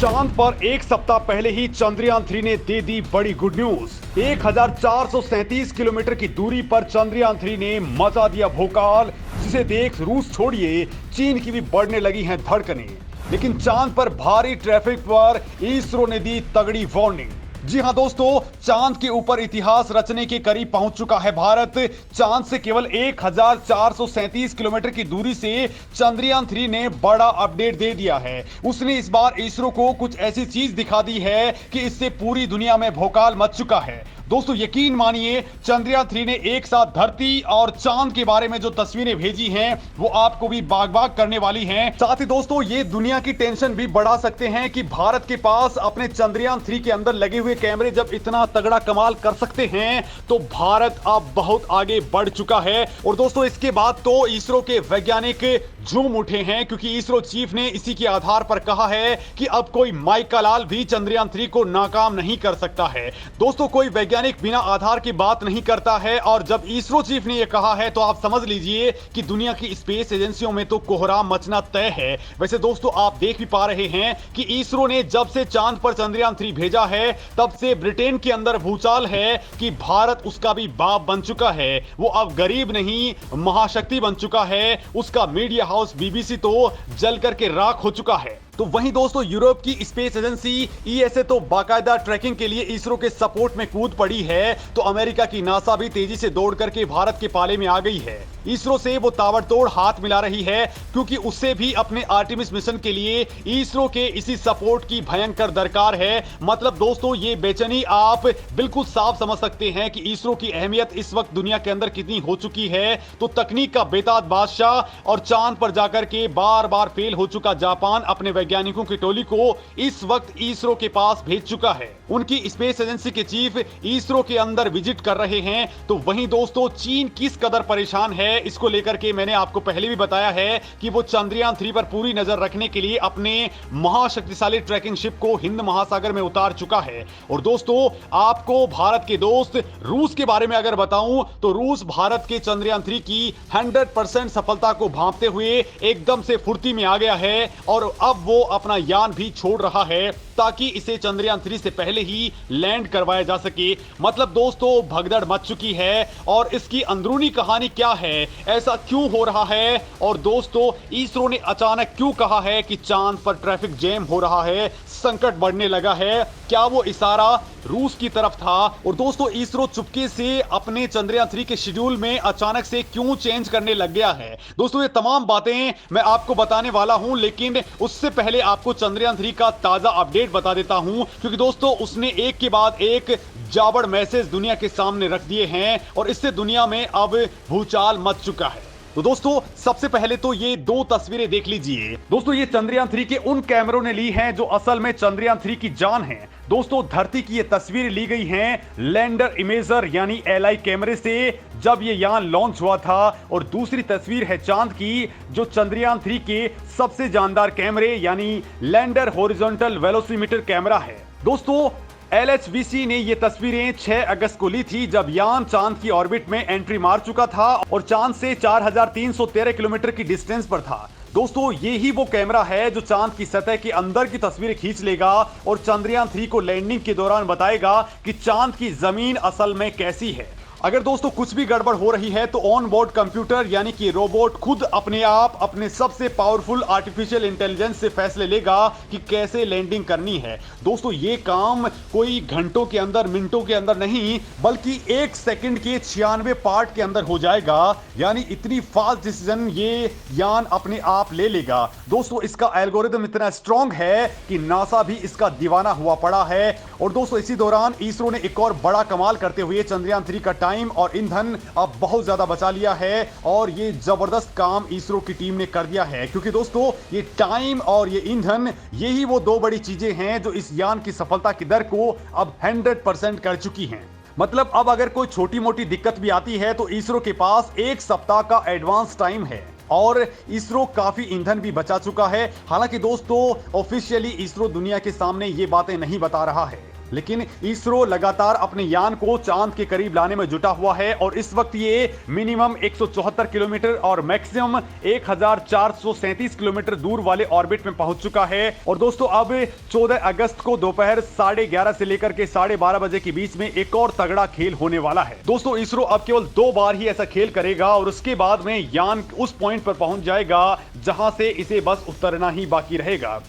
चांद पर एक सप्ताह पहले ही चंद्रयान 3 ने दे दी बड़ी गुड न्यूज। 1437 किलोमीटर की दूरी पर चंद्रयान 3 ने मचा दिया भोकाल, जिसे देख रूस छोड़िए चीन की भी बढ़ने लगी हैं धड़कनें। लेकिन चांद पर भारी ट्रैफिक पर इसरो ने दी तगड़ी वार्निंग। जी हां दोस्तों, चांद के ऊपर इतिहास रचने के करीब पहुंच चुका है भारत। चांद से केवल 1437 किलोमीटर की दूरी से चंद्रयान 3 ने बड़ा अपडेट दे दिया है। उसने इस बार इसरो को कुछ ऐसी चीज दिखा दी है कि इससे पूरी दुनिया में भौकाल मच चुका है। दोस्तों यकीन मानिए, चंद्रयान 3 ने एक साथ धरती और चांद के बारे में जो तस्वीरें भेजी हैं वो आपको भी बाग बाग करने वाली हैं। साथ ही दोस्तों ये दुनिया की टेंशन भी बढ़ा सकते हैं कि भारत के पास अपने चंद्रयान 3 के अंदर लगे हुए कैमरे जब इतना तगड़ा कमाल कर सकते हैं तो भारत अब बहुत आगे बढ़ चुका है। और दोस्तों इसके बाद तो इसरो के वैज्ञानिक झूम उठे हैं, क्योंकि इसरो चीफ ने इसी के आधार पर कहा है कि अब कोई माइका लाल भी चंद्रयान 3 को नाकाम नहीं कर सकता है। दोस्तों कोई वैज्ञानिक बिना आधार की बात नहीं करता है, और जब इसरो चीफ ने यह कहा है तो आप समझ लीजिए कि दुनिया की स्पेस एजेंसियों में तो कोहराम मचना तय है। वैसे दोस्तों आप देख भी पा रहे हैं कि इसरो ने जब से चांद पर चंद्रयान 3 भेजा है तब से ब्रिटेन के अंदर भूचाल है कि भारत उसका भी बाप बन चुका है। वो अब गरीब नहीं महाशक्ति बन चुका है। उसका मीडिया हाउस बीबीसी तो जल करके राख हो चुका है। तो वहीं दोस्तों यूरोप की स्पेस एजेंसी ईएसए तो बाकायदा ट्रैकिंग के लिए इसरो के सपोर्ट में कूद पड़ी है, तो अमेरिका की नासा भी तेजी से दौड़ करके भारत के पाले में आ गई है। इसरो से वो ताबड़तोड़ हाथ मिला रही है, क्योंकि उससे भी अपने आर्टेमिस मिशन के लिए इसरो के इसी सपोर्ट की भयंकर दरकार है। मतलब दोस्तों ये बेचैनी आप बिल्कुल साफ समझ सकते हैं कि इसरो की अहमियत इस वक्त दुनिया के अंदर कितनी हो चुकी है। तो तकनीक का बेताज बादशाह और चांद पर जाकर के बार बार फेल हो चुका जापान अपने वैज्ञानिकों की टोली को इस वक्त इसरो के पास भेज चुका है। उनकी स्पेस एजेंसी के चीफ इसरो के अंदर विजिट कर रहे हैं। तो वहीं दोस्तों चीन किस कदर परेशान है इसको लेकर के मैंने आपको पहले भी बताया है कि वो चंद्रयान 3 पर पूरी नजर रखने के लिए अपने महाशक्तिशाली ट्रैकिंग शिप को हिंद महासागर में उतार चुका है। और दोस्तों आपको भारत के दोस्त रूस के बारे में अगर बताऊं तो रूस भारत के चंद्रयान 3 की 100% सफलता को भांपते हुए एकदम से फुर्ती में आ गया है, और अब वो अपना यान भी छोड़ रहा है ताकि इसे चंद्रयान 3 से पहले ही लैंड करवाया जा सके। मतलब दोस्तों भगदड़ मच चुकी है, और इसकी अंदरूनी कहानी क्या है, ऐसा क्यों हो रहा है, और दोस्तों इसरो ने अचानक क्यों कहा है कि चांद पर ट्रैफिक जैम हो रहा है, संकट बढ़ने लगा है, क्या वो इशारा रूस की तरफ था। और दोस्तों इसरो चुपके से अपने चंद्रयान 3 के शेड्यूल में अचानक से क्यों चेंज करने लग गया है। दोस्तों ये तमाम बातें मैं आपको बताने वाला हूं, लेकिन उससे पहले आपको चंद्रयान 3 का ताजा अपडेट बता देता हूं, क्योंकि दोस्तों उसने एक के बाद एक जाबड़ मैसेज दुनिया के सामने रख दिए हैं, और इससे दुनिया में अब भूचाल मच चुका है। तो दोस्तों सबसे पहले तो ये दो तस्वीरें देख लीजिए। दोस्तों ये चंद्रयान 3 के उन कैमरों ने ली हैं जो असल में चंद्रयान 3 की जान है। दोस्तों धरती की ये तस्वीरें ली गई हैं लैंडर इमेजर यानी एलआई कैमरे से जब ये यान लॉन्च हुआ था, और दूसरी तस्वीर है चांद की जो चंद्रयान 3 के सबसे जानदार कैमरे यानी लैंडर हॉरिजॉन्टल वेलोसिमीटर कैमरा है। दोस्तों एलएचवीसी ने ये तस्वीरें 6 अगस्त को ली थी जब यान चांद की ऑर्बिट में एंट्री मार चुका था और चांद से 4313 किलोमीटर की डिस्टेंस पर था। दोस्तों ये ही वो कैमरा है जो चांद की सतह के अंदर की तस्वीरें खींच लेगा और चंद्रयान 3 को लैंडिंग के दौरान बताएगा कि चांद की जमीन असल में कैसी है। अगर दोस्तों कुछ भी गड़बड़ हो रही है तो ऑन बोर्ड कंप्यूटर यानी कि रोबोट खुद अपने आप अपने सबसे पावरफुल आर्टिफिशियल इंटेलिजेंस से फैसले लेगा कि कैसे लैंडिंग करनी है। दोस्तों ये काम कोई घंटों के अंदर मिनटों के अंदर नहीं बल्कि 1 सेकंड के 96 पार्ट के अंदर हो जाएगा, यानी इतनी फास्ट डिसीजन ये यान अपने आप ले लेगा। दोस्तों इसका एल्गोरिदम इतना स्ट्रॉन्ग है कि नासा भी इसका दीवाना हुआ पड़ा है। और दोस्तों इसी दौरान इसरो ने एक और बड़ा कमाल करते हुए चंद्रयान 3 का टाइम और ईंधन अब बहुत ज्यादा बचा लिया है, और ये जबरदस्त काम इसरो की टीम ने कर दिया है, क्योंकि दोस्तों ये टाइम और ये ईंधन यही वो दो बड़ी चीजें हैं जो इस यान की सफलता की दर को अब 100% कर चुकी हैं। मतलब अब अगर कोई छोटी मोटी दिक्कत भी आती है तो इसरो के पास 1 सप्ताह का एडवांस टाइम है, और इसरो काफी ईंधन भी बचा चुका है। हालांकि दोस्तों ऑफिशियली इसरो दुनिया के सामने ये बातें नहीं बता रहा है। लेकिन इसरो लगातार अपने यान को चांद के करीब लाने में जुटा हुआ है और इस वक्त ये मिनिमम 174 किलोमीटर और मैक्सिमम 1437 किलोमीटर दूर वाले ऑर्बिट में पहुंच चुका है। और दोस्तों अब 14 अगस्त को दोपहर 11:30 से लेकर के 12:30 बजे के बीच में एक और तगड़ा खेल होने वाला है। दोस्तों इसरो अब केवल 2 बार ही ऐसा खेल करेगा और उसके बाद में यान उस पॉइंट पर पहुंच जाएगा जहां से इसे बस उतरना ही बाकी रहेगा।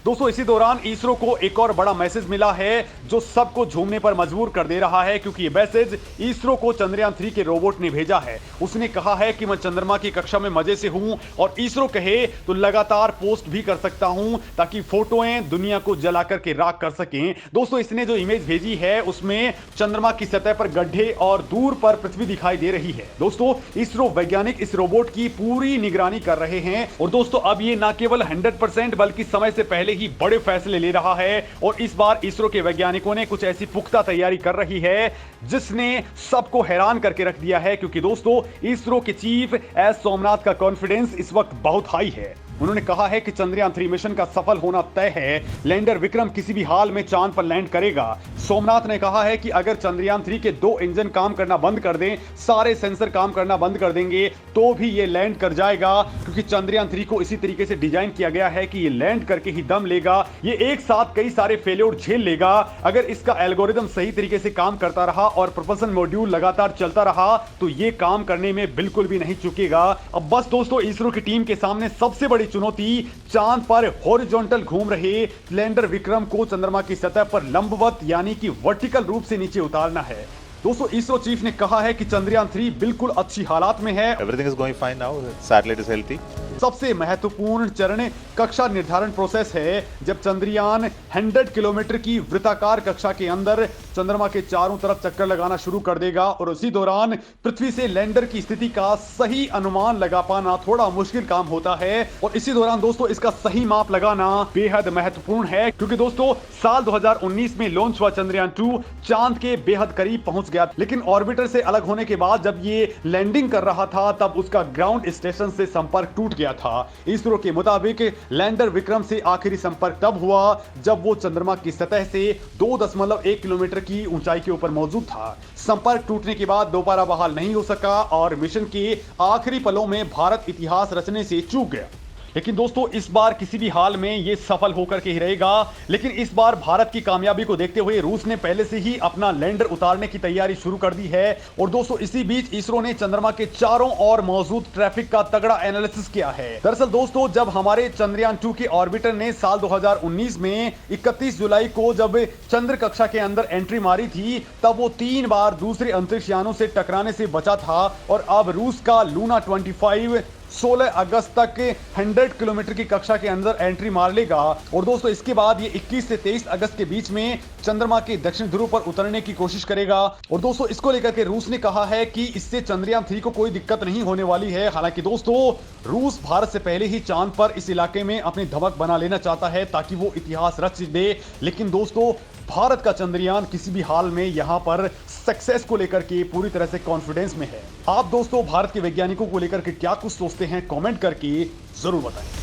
दोस्तों इसी दौरान इसरो को एक और बड़ा मैसेज मिला है जो सबको झूमने पर मजबूर कर दे रहा है, क्योंकि ये मैसेज इसरो को चंद्रयान 3 के रोबोट ने भेजा है। उसने कहा है कि मैं चंद्रमा की कक्षा में मजे से हूं और इसरो कहे तो लगातार पोस्ट भी कर सकता हूं ताकि फोटोएं दुनिया को जला करके राख कर सकें। दोस्तों इसने जो इमेज भेजी है उसमें चंद्रमा की सतह पर गड्ढे और दूर पर पृथ्वी दिखाई दे रही है। दोस्तों इसरो वैज्ञानिक इस रोबोट की पूरी निगरानी कर रहे हैं और दोस्तों अब ये न केवल 100% बल्कि समय से पहले ही बड़े फैसले ले रहा है और इस बार इसरो के वैज्ञानिकों ने कुछ ऐसी पुख्ता तैयारी कर रही है जिसने सबको हैरान करके रख दिया है, क्योंकि दोस्तों इसरो के चीफ एस सोमनाथ का कॉन्फिडेंस इस वक्त बहुत हाई है। उन्होंने कहा है कि चंद्रयान 3 मिशन का सफल होना तय है। लैंडर विक्रम किसी भी हाल में चांद पर लैंड करेगा। सोमनाथ ने कहा है कि अगर चंद्रयान 3 के 2 इंजन काम करना बंद कर दें, सारे सेंसर काम करना बंद कर देंगे तो भी ये लैंड कर जाएगा, क्योंकि चंद्रयान 3 को इसी तरीके से डिजाइन किया गया है कि ये लैंड करके ही दम लेगा। ये एक साथ कई सारे फेल्योर झेल लेगा। अगर इसका एल्गोरिदम सही तरीके से काम करता रहा और प्रोपल्शन मॉड्यूल लगातार चलता रहा तो ये काम करने में बिल्कुल भी नहीं चूकेगा। अब बस दोस्तों इसरो की टीम के सामने सबसे बड़ी चुनौती चांद पर हॉरिजॉन्टल घूम रहे लैंडर विक्रम को चंद्रमा की सतह पर लंबवत यानी कि वर्टिकल रूप से नीचे उतारना है। दोस्तों इसरो चीफ ने कहा है कि चंद्रयान 3 बिल्कुल अच्छी हालात में है। Everything is going fine now. Satellite is healthy. सबसे महत्वपूर्ण चरण कक्षा निर्धारण प्रोसेस है, जब चंद्रयान 100 किलोमीटर की वृत्ताकार कक्षा के अंदर चंद्रमा के चारों तरफ चक्कर लगाना शुरू कर देगा और उसी दौरान पृथ्वी से लैंडर की स्थिति का सही अनुमान लगा पाना थोड़ा मुश्किल काम होता है। और इसी दौरान दोस्तों इसका सही माप लगाना बेहद महत्वपूर्ण है, क्योंकि दोस्तों साल 2019 में लॉन्च हुआ चंद्रयान 2 चांद के बेहद करीब पहुंच गया, लेकिन ऑर्बिटर से अलग होने के बाद जब ये लैंडिंग कर रहा था तब उसका ग्राउंड स्टेशन से संपर्क टूट गया था। इसरो के मुताबिक लैंडर विक्रम से आखिरी संपर्क तब हुआ जब वो चंद्रमा की सतह से 2.1 किलोमीटर की ऊंचाई के ऊपर मौजूद था। संपर्क टूटने के बाद दोबारा बहाल नहीं हो सका और मिशन के आखिरी पलों में भारत इतिहास रचने से चूक गया। लेकिन दोस्तों इस बार किसी भी हाल में यह सफल होकर के ही रहेगा। लेकिन इस बार भारत की कामयाबी को देखते हुए रूस ने पहले से ही अपना लैंडर उतारने की तैयारी शुरू कर दी है। और दोस्तों इसी बीच इसरो ने चंद्रमा के चारों ओर मौजूद ट्रैफिक का तगड़ा एनालिसिस किया है। दरअसल दोस्तों जब हमारे चंद्रयान 2 के ऑर्बिटर ने साल 2019 में 31 जुलाई को जब चंद्र कक्षा के अंदर एंट्री मारी थी तब वो 3 बार दूसरे अंतरिक्ष यानों से टकराने से बचा था। और अब रूस का लूना 25 16 अगस्त तक 100 किलोमीटर की कक्षा के अंदर एंट्री मार लेगा। और दोस्तों इसके बाद ये 21 से 23 अगस्त के बीच में चंद्रमा के दक्षिण ध्रुव पर उतरने की कोशिश करेगा। और दोस्तों इसको लेकर के रूस ने कहा है कि इससे चंद्रयान 3 को कोई दिक्कत नहीं होने वाली है। हालांकि दोस्तों रूस भारत से पहले ही चांद पर इस इलाके में अपनी धमक बना लेना चाहता है ताकि वो इतिहास रच दे। लेकिन दोस्तों भारत का चंद्रयान किसी भी हाल में यहां पर सक्सेस को लेकर के पूरी तरह से कॉन्फिडेंस में है। आप दोस्तों भारत के वैज्ञानिकों को लेकर के क्या कुछ सोचते हैं कमेंट करके जरूर बताएं।